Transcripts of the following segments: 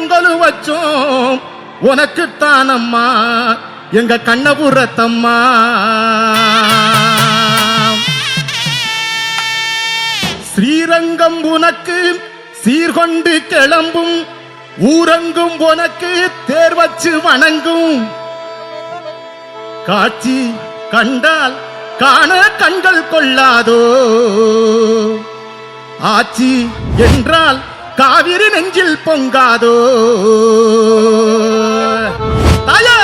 பொங்கல் வச்சோம் உனக்குத்தானம்மா எங்க கண்ணபுரத்தம்மா. ஸ்ரீரங்கம் உனக்கு சீர்கொண்டு கிளம்பும், ஊரங்கும் உனக்கு தேர் வச்சு வணங்கும். காட்சி கண்டால் காண கண்கள் கொள்ளாதோ, ஆட்சி என்றால் காவிரி நெஞ்சில் பொங்காதோ. தாயே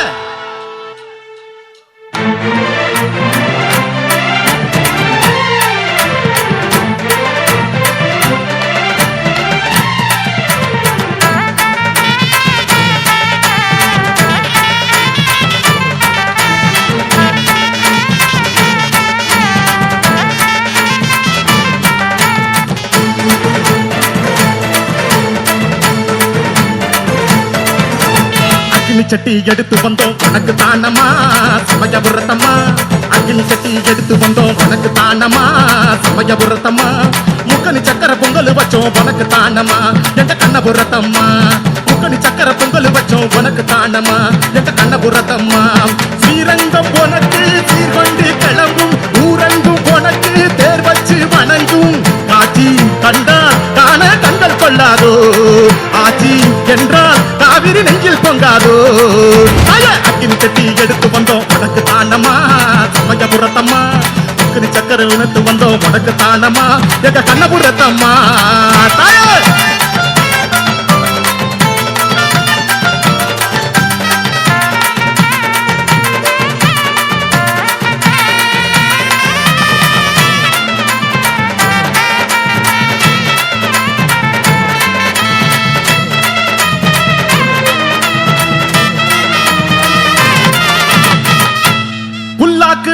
சட்டி எடுத்து வந்தோம் உனக்கு தானமா சமயபுரத்தம்மா. அக்னி சட்டி எடுத்து வந்தோம் உனக்கு தானமா சமயபுரத்தம்மா. முக்கனி சக்கர பொங்கல் வச்சோம் உனக்கு தானமா எங்க கண்ணபுரத்தம்மா. முக்கனி சக்கர பொங்கல் வச்சோம் உனக்கு தானமா எங்க கண்ணபுரத்தம்மா. ஸ்ரீரங்கம் உனக்கு சீர்கொண்டு கிளம்பும், ஊரங்கும் உனக்கு தேர் வச்சு வணங்கும். காட்சி கண்டா காண கண்கள் கொள்ளாதோ, ஆட்சி என்றால் காவிரி நெஞ்சில் பொங்காதோ. அக்கினி சட்டி எடுத்து வந்தோம் உனக்கு தானமா சமயபுரத்தம்மா. அக்கினி சக்கரை உணர்த்து வந்தோம் உனக்கு தானமா எங்க கண்ணபுரத்தம்மா. தாயே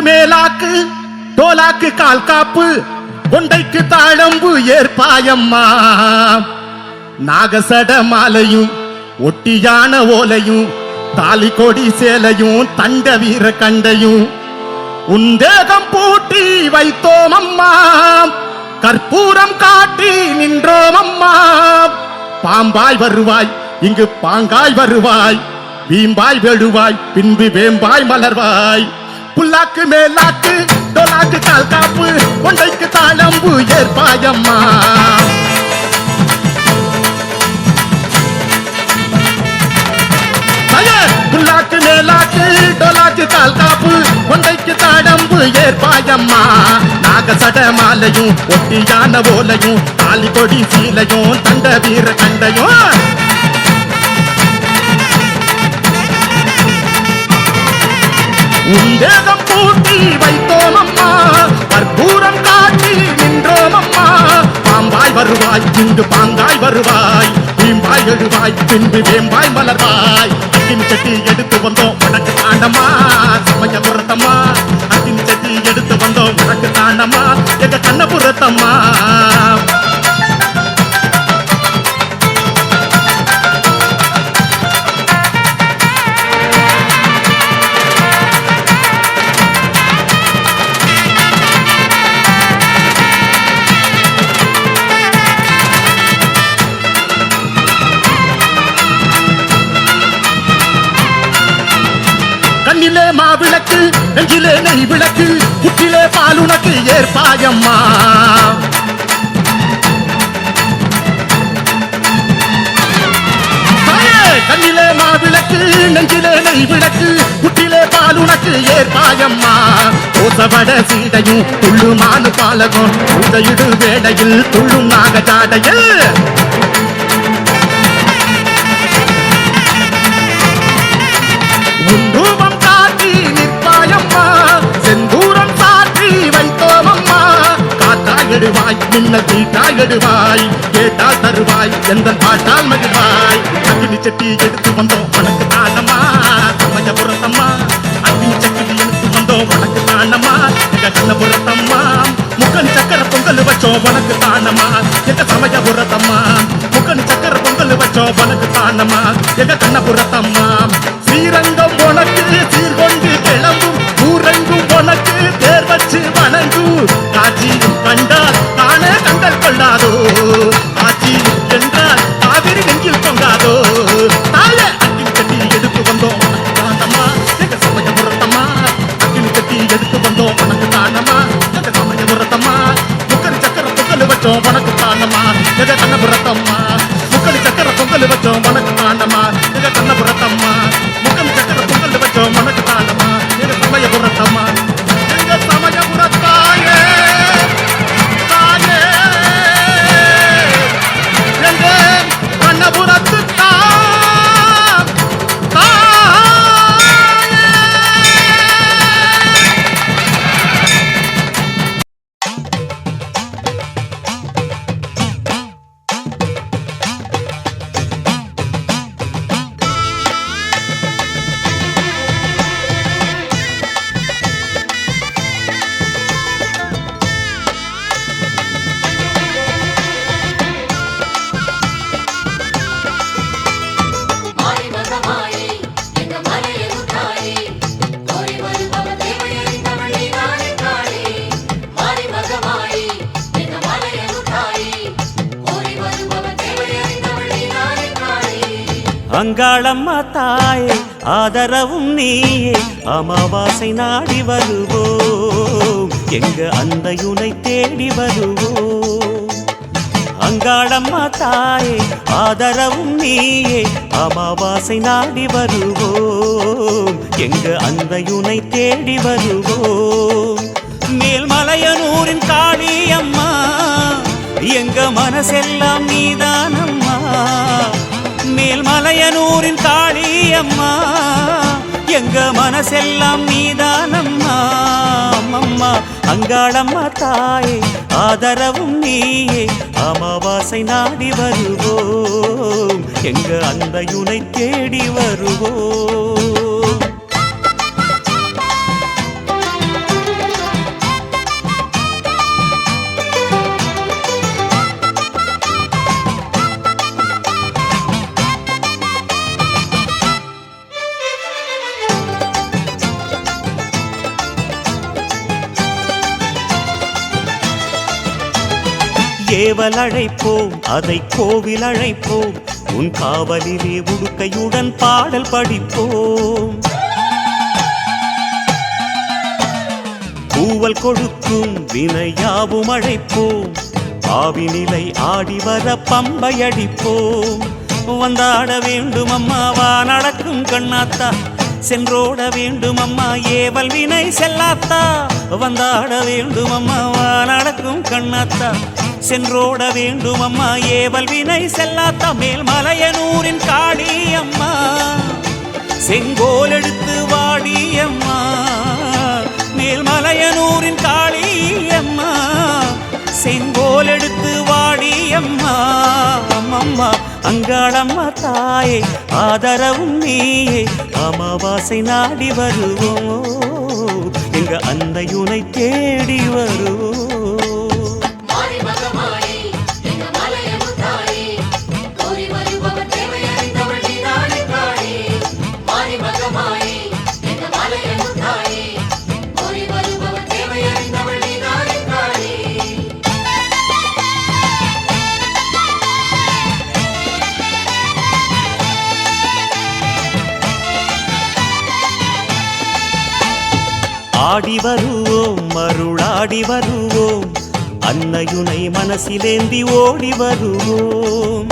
மேலாக்கு தோலாக்கு கால் காப்பு, கொண்டைக்கு தாழம்பு ஏற்பாயம்மா. நாகசட மாலையும் ஒட்டியான ஓலையும் தாலி கொடி சேலையும் தண்ட வீர கண்டையும் உந்தேகம் பூட்டி வைத்தோம் அம்மா. கற்பூரம் காட்டி நின்றோம் அம்மா. பாம்பாய் வருவாய் இங்கு பாங்காய் வருவாய், வீம்பாய் வெடுவாய் பின்பு வேம்பாய் மலர்வாய். புல்லாக்கு மேலாக்கு டோலாக்கு கால் காப்பு, கொண்டைக்கு தாழம்பு ஏற்பாயம்மா. புல்லாக்கு மேலாக்கு டோலாக்கு கால் காப்பு, கொண்டைக்கு தாழம்பு ஏற்பாயம்மா. நாகசட மாலையும் ஒட்டியான ஓலையும் தாலி கொடி சீலையும் தண்ட வீர கண்டையும் உந்தேகம் பூட்டி வைத்தோம் அம்மா. கற்பூரம் காட்டி நின்றோம் அம்மா. பாம்பாய் வருவாய் இங்கு பாங்காய் வருவாய், வீம்பாய் எழுவாய் பின்பு வேம்பாய் மலர்வாய். அக்கினி சட்டி எடுத்து வந்தோம் உனக்கு தானமா சமயபுரத்தம்மா. அக்கினி சட்டி எடுத்து வந்தோம் உனக்கு தானமா எங்க கண்ணபுரத்தம்மா. கண்ணிலே மாவிளக்கு நெஞ்சிலே நெய் விளக்கு, குட்டிலே பாலுனக்கு ஏற்பாயம்மா. கண்ணிலே மாவிளக்கு நெஞ்சிலே நெய் விளக்கு, குட்டிலே பாலுனக்கு ஏற்பாயம்மா. கோசவட சீடையும் துள்ளுமானு பாலகம், உதயிடு வேடையில் துள்ளும் நாக ஜாடையில் உந்தூபம் காட்டி நிற்பாயம்மா. செந்தூரம் சாற்றி வைத்தோம் அம்மா. காத்தாய் எடுவாய் மின்னல் தீட்டாய் எடுவாய், கேட்டால் தருவாய் எந்த பாட்டால் மகிழ்வாய். அக்னி சட்டி எடுத்து வந்தோம் உனக்கு தானமா சமயபுரத்தம்மா. அக்னி சட்டி எடுத்து வந்தோம் உனக்கு தானமா எங்க கண்ணபுரத்தம்மா. முக்கன் சக்கர பொங்கல் வச்சோம் உனக்கு தானமா எங்க சமயபுரத்தம்மா. முக்கன் சக்கர பொங்கல் வச்சோம் உனக்கு தானமா எங்க கண்ணபுரத்தம்மா. ஸ்ரீரங்கம் உனக்கு சீர்கொண்டு கிளம்பும், ஊரங்கும் உனக்கு தேர் வச்சு வணங்கும். காட்சி கண்டால் காண கண்கள் கொள்ளாதோ, ஆட்சி என்றால் காவிரி நெஞ்சில் பொங்காதோ. தானம்மா முக்கடி சக்கர பொங்கல் வச்சோம் உனக்கு தானம்மா எங்க கண்ணபுரத்தம்மா முக்கடி சக்கர பொங்கல் வச்சோம் உனக்கு தானம்மா எங்க கண்ணபுரத்தம்மா முக்கடி சக்கர பொங்கல் வச்சோம் உனக்கு தானம்மா எங்க சமயபுரத்தம்மா எங்க சமயபுரத்தாயே தாயே எங்க கண்ணபுரத்து அங்காளம்மா தாயே ஆதரவும் நீயே அமாவாசை நாடி வருவோம் எங்க அந்தையுனை தேடி வருவோம் அங்காளம்மா தாயே ஆதரவும் நீயே அமாவாசை நாடி வருவோம் எங்க அந்தையுனை தேடி வருவோம் மேல்மலையனூரின் காளியம்மா எங்க மனசெல்லாம் நீதானம்மா மேல்மலையனூரின் காளியம்மா எங்க மனசெல்லாம் நீதானம்மா அம்மம்மா அங்காளம்மா தாயே ஆதரவும் நீயே அமாவாசை நாடி வருவோம் எங்க அந்தையுனை தேடி வருவோம் ஏவல் அழைப்போம் அதை கோவில் அழைப்போம் உன் காவலிலே உடுக்கையுடன் பாடல் படிப்போம் பூவல் கொடுக்கும் வினையாவும் அழைப்போம் ஆவினிலை ஆடி வர பம்பை அடிப்போம் வந்தாட வேண்டும் அம்மாவா நடக்கும் கண்ணாத்தா சென்றோட வேண்டும் அம்மா ஏவல் வினை செல்லாத்தா வந்தாட வேண்டும் அம்மாவா நடக்கும் கண்ணாத்தா சென்றோட வேண்டும் அம்மா ஏவல் வினை செல்லாத்தா மேல்மலையனூரின் காளியம்மா செங்கோல் எடுத்து வாடியம்மா மேல்மலையனூரின் காளியம்மா செங்கோல் எடுத்து வாடியம்மா அம்மம்மா அங்காளம்மா தாயே ஆதரவும் நீயே அமாவாசை நாடி வருவோம் எங்க அந்தையுனை தேடி வருவோம் ஆடி வருவோம் மருளாடி வருவோம் அன்னையுனை மனசிலேந்தி ஓடி வருவோம்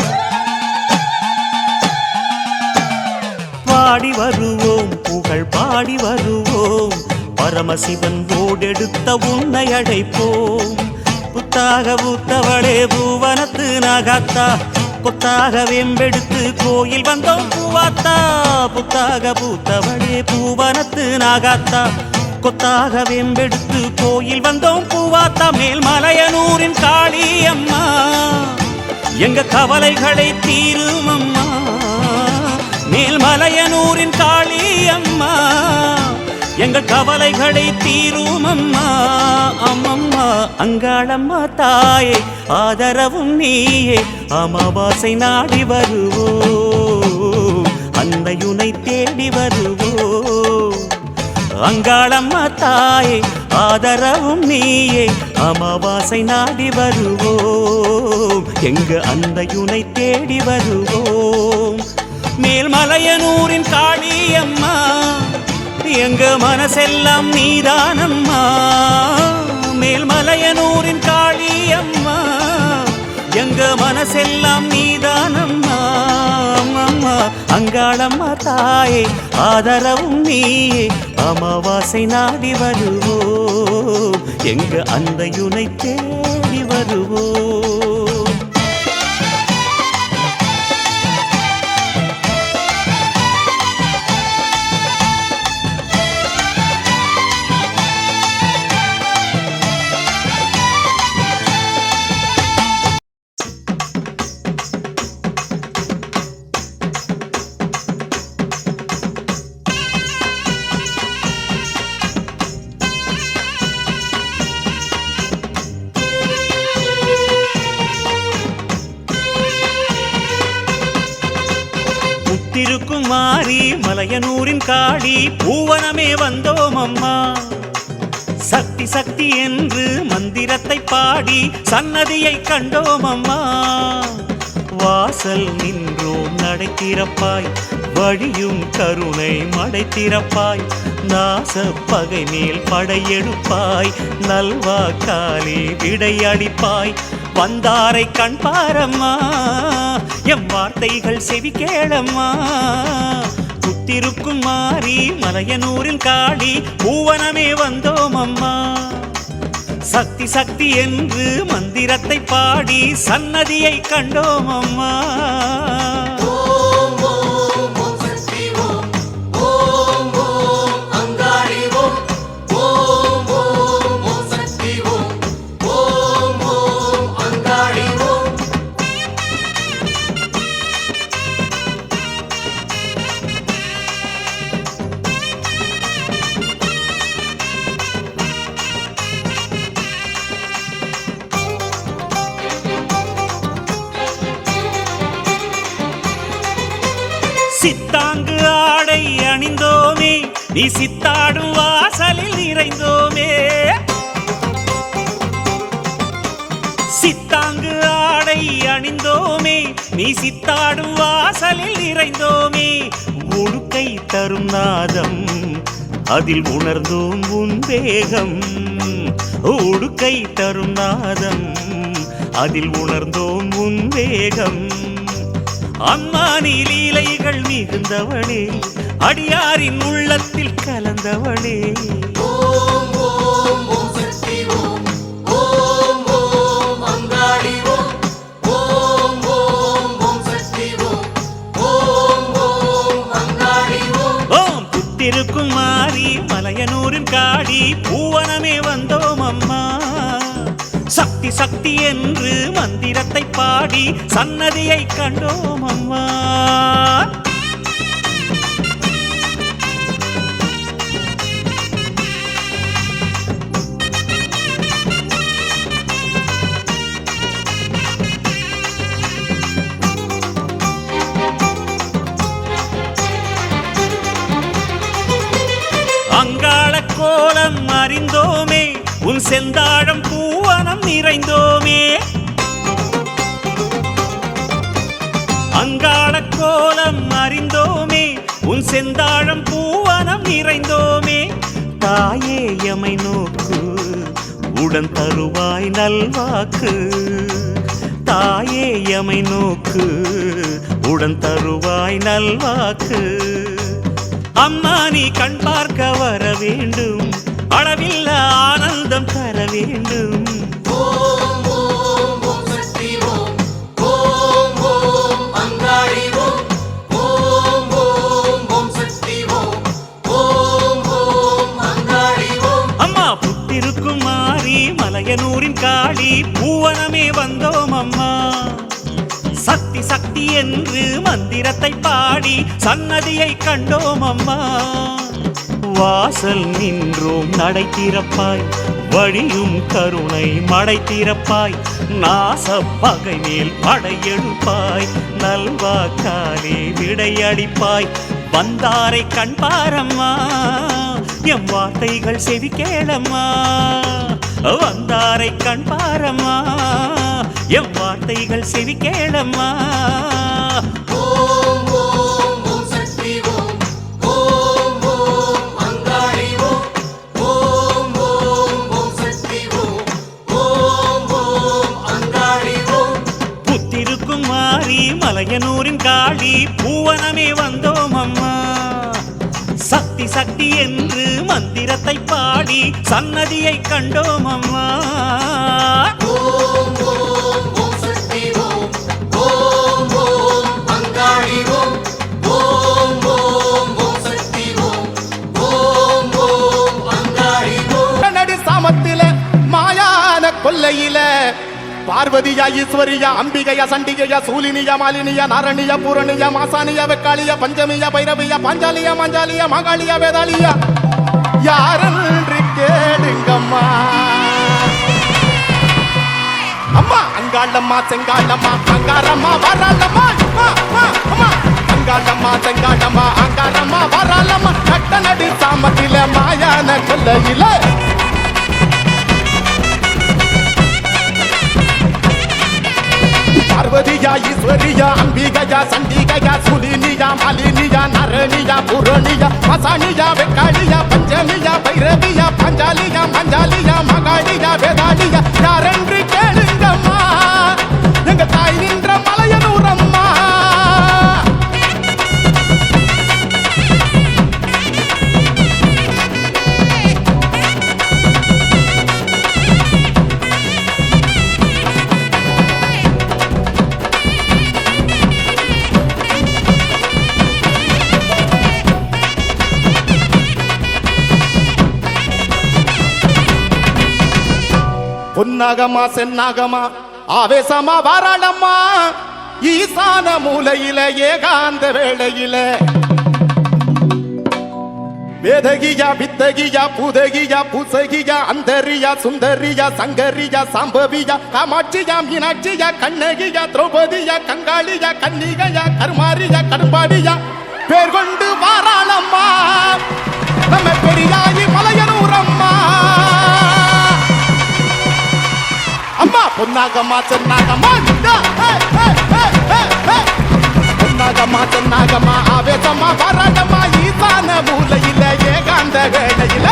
பாடி வருவோம் புகழ் பாடி வருவோம் பரமசிவன் ஓடெடுத்த உன்னை அழைப்போம் புத்தாக பூத்தவளே பூவனத்து நாகாத்தா கொத்தாக வெம்பெடுத்து கோயில் வந்தோம் பூவாத்தா புத்தாக பூத்தவளே பூவனத்து நாகாத்தா கொத்தாக வெம்பெடுத்து கோயில் வந்தோம் பூவாத்தா மேல்மலையனூரின் காளியம்மா எங்க கவலைகளை தீரும் அம்மா மேல்மலையனூரின் காளியம்மா எங்கள் கவலைகளை தீரும் அம்மா அம்மம்மா அங்காளம்மா தாயே ஆதரவும் நீயே அமாவாசை நாடி வருவோம் அன்னையுனை தேடி வருவோம் அங்காளம்மா தாயே ஆதரவும் நீயே அமாவாசை நாடி வருவோம் எங்க அந்தையுனை தேடி வருவோம் மேல்மலையனூரின் காளியம்மா எங்க மனசெல்லாம் நீதானம்மா மேல்மலையனூரின் காளி அம்மா எங்க மனசெல்லாம் நீதானம்மா அம்மா அங்காளம்மா தாயே ஆதரவும் நீயே அமாவாசை நாடி வருவோம் எங்க அன்னையுனை தேடி வருவோம். புத்திருக்கும் மாறி மலையனூரின் காளி பூவனமே வந்தோம் அம்மா சக்தி சக்தி என்று மந்திரத்தை பாடி சன்னதியை கண்டோம் அம்மா வாசல் நின்றோம் நடை திறப்பாய் வழியும் கருணை மடை திறப்பாய் நாச பகை மேல் படையெடுப்பாய் நல்வாக்காலே விடையடிப்பாய் வந்தாரை கண் பாரம்மா எம் வார்த்தைகள் செவி கேளம்மா புத்திருக்கும் மாறி மலையனூரில் காளி பூவனமே வந்தோம் அம்மா சக்தி சக்தி என்று மந்திரத்தை பாடி சன்னதியை கண்டோம் அம்மா. சித்தாங்கு ஆடை அணிந்தோமே நீ சித்தாடும் வாசலில் நிறைந்தோமே சித்தாங்கு ஆடை அணிந்தோமே நீ சித்தாடும் வாசலில் நிறைந்தோமே உடுக்கை தரும் நாதம் அதில் உணர்ந்தோம் உன் வேகம் உடுக்கை தரும் நாதம் அதில் உணர்ந்தோம் உன் வேகம் அம்மா நீ லீலைகள் மிகுந்தவளே அடியாரின் உள்ளத்தில் கலந்தவளே ஓம் ஓம் ஓம் சக்தி ஓம் ஓம் ஓம் அங்காளி ஓம் ஓம் ஓம் ஓம் சக்தி ஓம் ஓம் ஓம் அங்காளி ஓம் ஓம் புத்திருக்கும் மாறி மலையனூரின் காளி பூவனமே வந்தோம் அம்மா சக்தி சக்தி என்று மந்திரத்தை பாடி சன்னதியை கண்டோம் அம்மா. அங்காள கோலம் அறிந்தோமே உன் செந்தாழம் பூவனம் நிறைந்தோமே அங்காள கோலம் அறிந்தோமே உன் செந்தாழம் பூவனம் நிறைந்தோமே தாயே எமை நோக்கு உடன் தருவாய் நல்வாக்கு தாயே எமை நோக்கு உடன் தருவாய் நல்வாக்கு அம்மா நீ கண் பார்க்க வர வேண்டும் அளவில்ல ஆனந்தம் தர வேண்டும் ஓம் ஓம் ஓம் சக்தி ஓம் ஓம் ஓம் அங்காளி ஓம் ஓம் ஓம் ஓம் சக்தி ஓம் ஓம் ஓம் அங்காளி ஓம் அம்மா புத்திருக்கும் மாறி மலையனூரின் காளி பூவனமே வந்தோம் அம்மா சக்தி சக்தி என்று மந்திரத்தை பாடி சன்னதியை கண்டோம் அம்மா வாசல் நின்றோம் நடை திறப்பாய் வழியும் கருணை மடை திறப்பாய் நாச பகை மேல் படையெடுப்பாய் நல்வாக்காலே விடையடிப்பாய் வந்தாரை கண் பாரம்மா எம் வார்த்தைகள் செவி கேளம்மா வந்தாரை கண் பாரம்மா எம் வார்த்தைகள் செவி கேளம்மா. ஓம் ஓம் ஓம் சக்தி ஓம் ஓம் ஓம் அங்காளி ஓம் ஓம் ஓம் ஓம் சக்தி ஓம் மலையனூரின் காளி பூவனமே வந்தோம் அம்மா. சக்தி சக்தி என்று மந்திரத்தை பாடி சன்னதியை கண்டோம் அம்மா. ஓம் ஓம் ஓம் சக்தி ஓம் ஓம் ஓம் அங்காளி ஓம் ஓம் ஓம் ஓம் சக்தி ஓம் ஓம் ஓம் அங்காளி ஓம் நடு சாமத்தில மாயான கொல்லையில பார்வதியா ஈஸ்வரியா அம்பிகையா சண்டிகையா சூலினியா மாலினியா நாரணியா பூரணியா மாசானியா வெக்காளியா பஞ்சமியா பைரவியா பாஞ்சாலியா மாஞ்சாலியா மாகாளியா வேதாளியா யாரென்று கேளுங்கம்மா. அம்மா அங்காளம்மா செங்காளம்மா அங்காரம்மா வராளம்மா. அம்மா அங்காளம்மா செங்காளம்மா அங்காரம்மா வராளம்மா. கட்ட நடு சாமத்தில மாயான கொல்லையில பார்வதியா ஈஸ்வரியா அம்பிகையா சண்டிகையா சுலினியா மாலினியா நரணியா பூரணியா மசானியா வெக்காளியா பஞ்சமியா பைரவியா பாஞ்சாலியா மஞ்சாலியா மகாளியா வேதாளியா யாரென்று கேளுங்கம்மா. எங்க தாய் நின்ற மலையனூரம்மா. பொன்னாகமா சென்னாகமா ஆவேசமா வாராளம்மா. ஈசான மூலையில ஏகாந்த வேளையில வேதகியா வித்தகியா பூதகியா பூசகியா அந்தரியா சுந்தரியா சங்கரியா சாம்பவியா காமாட்சியா மீனாட்சியா கண்ணகியா திரௌபதியா கங்காளியா கன்னிகையா கருமாரியா கடும்பாடியா பேர் கொண்டு வாராளம்மா. நம்ம பெரியாயி மலையனூரம்மா. அம்மா பொன்னாகம்மா சென்னாகம்மா பொன்னாகம்மா சென்னாகம்மா ஆவேசம்மா வராடம்மா. ஈசான மூலையில ஏகாந்த வேளையில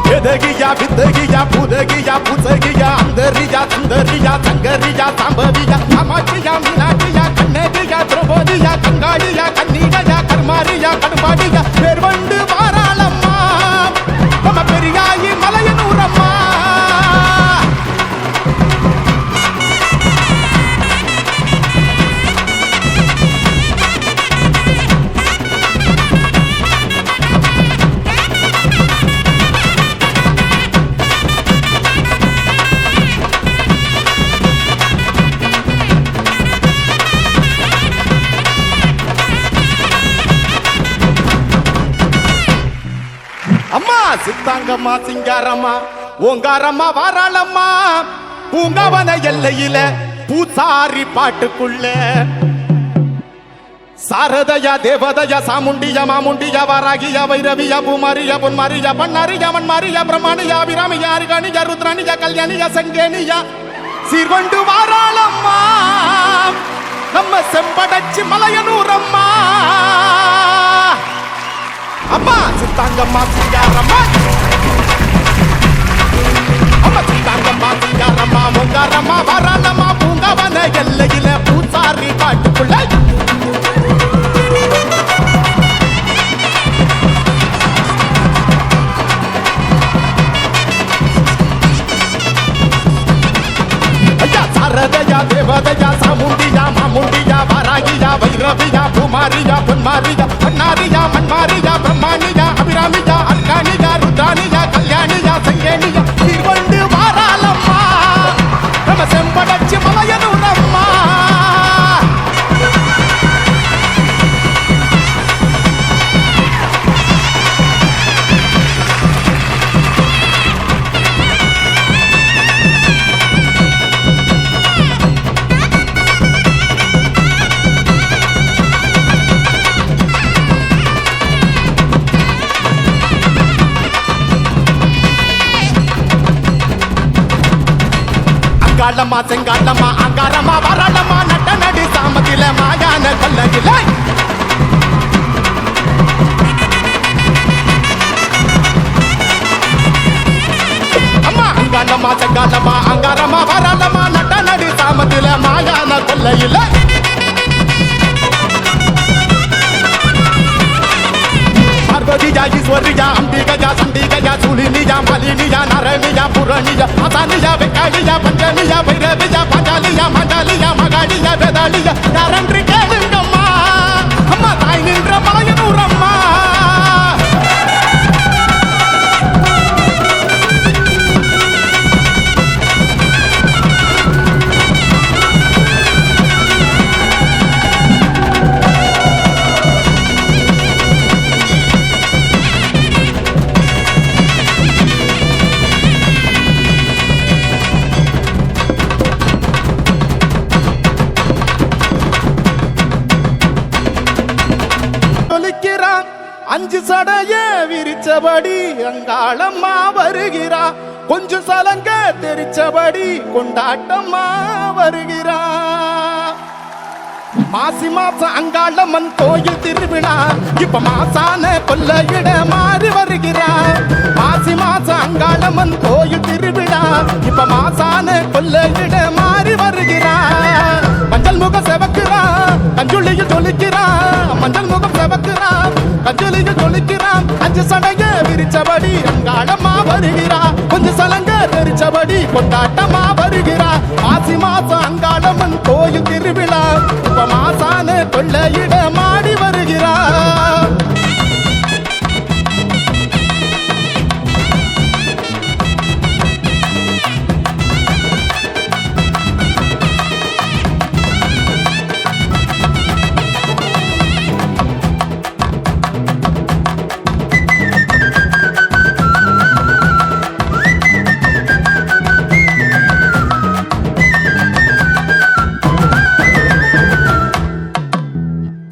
வேதகியா வித்தகியா பூதகியா பூசகியா அந்தரியா சுந்தரியா சங்கரியா சாம்பவியா காமாட்சியா மீனாட்சியா கண்ணகியா திரௌபதியா கங்காளியா கன்னிகையா கருமாரியா கடும்பாடியா பேர் கொண்டு வாராளம்மா. நம்ம பெரியாயி மலையனூரம்மா. அம்மா சித்தாங்கம்மா சிங்காரம்மா ஓங்காரம்மா வாராளம்மா. பூங்காவன எல்லையில பூசாரி பாட்டுக்குள்ள சாரதயா தேவதயா சாமுண்டியா மாமுண்டியா வாராகியா வைரவியா பூமாரியா பொன்மாரியா பண்ணாரியா மண்மாரியா பிரம்மாணியா அபிராமியா அரிகாணியா ருத்ராணியா கல்யாணியா சங்கேனியா சீர்கொண்டு வாராளம்மா. நம்ம செம்படச்சி மலையனூரம்மா. அம்மா சித்தாங்கம்மா சிங்காரம்மா. அம்மா சித்தாங்கம்மா சிங்காரம்மா ஓங்காரம்மா வாராளம்மா. பூங்காவன எல்லையில பூசாரி பாட்டுக்குள்ள ஐயா சாரதயா தேவதயா சாமுண்டியா மாமுண்டியா வாராகியா வைரவியா பூமாரியா பொன்மாரியா பண்ணாரியா மண்மாரியா பிரம்மாணியா அபிராமியா அர்காணியா ருத்ராணியா கல்யாணியா சங்கேனியா சீர்கொண்டு வாராளம்மா. நம்ம செம்படச்சி மலையனூரம்மா. அங்காளம்மா செங்காளம்மா அங்காரம்மா வராளம்மா. நட்ட நடி சாமத்தில மாயான மாயான கொல்லையிலே அம்மா அங்காளமா செங்காளமா அங்காரமா வராளமா நட்ட நடு சாமத்தில மாயான கொல்லையிலே பார்வதியா ஈஸ்வரியா அம்பிகையா சண்டிகையா சூலினியா மலினியா நரணியா புரணியா அசானியா வெக்காளியா பஞ்சனியா பைரவியா பாஞ்சாலியா மண்டாலியா மகாளியா வேதாளியா யாரன்று கேளுங்கம்மா அம்மா தாய் நின்ற மலையனூரம்மா சொல்லிக்கிறான் அஞ்சு சடைய விரிச்சபடி அங்காளம்மா வருகிறா கொஞ்சம் சலங்க தெரிச்சபடி கொண்டாட்டம்மா வருகிறா மாசி மாசம் அங்காளம்மன் கோயில் திருவிழா இப்ப மாசான கொல்லையிட மாறி வருகிறா மாசி மாசம் அங்காளம்மன் கோயில் திருவிழா இப்ப மாசான கொல்லையிட மாறி வருகிறா மஞ்சள் முகம் செவக்குறா கஞ்சுளியில் ஜொலிக்கிறா மஞ்சள் முகம் செவக்குறா கஞ்சுளியில் ஜொலிக்கிறா அஞ்சு சடைய விரிச்சபடி அங்காளம்மா வருகிறா கொஞ்சம் சலங்க தெரிச்சபடி கொண்டாட்டமா வருகிறா மாசி மாசம் அங்காளம்மன் கோயில் திருவிழா இப்ப மாசான கொள்ளையிட மாடி வருகிறா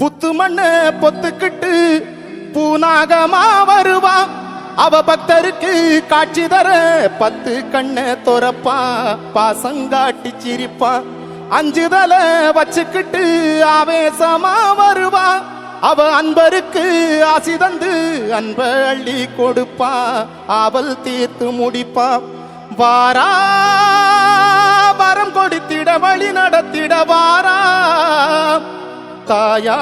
புத்து மண்ணு பொத்துக்கிட்டு பூனாகமா வருவா அவ பக்தருக்கு காட்சி தர 10 கண்ண துறப்பா பாசங்காட்டி சிரிப்பா 5 தலை வச்சுக்கிட்டு ஆவேசமா வருவா அவ அன்பருக்கு ஆசி தந்து அன்ப அள்ளி கொடுப்பா அவள் தீர்த்து முடிப்பா வாரா வரம் கொடுத்திட வழி நடத்திட வாரா தாயா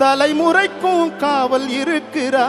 தலைமுறைக்கும் காவல் இருக்கிறா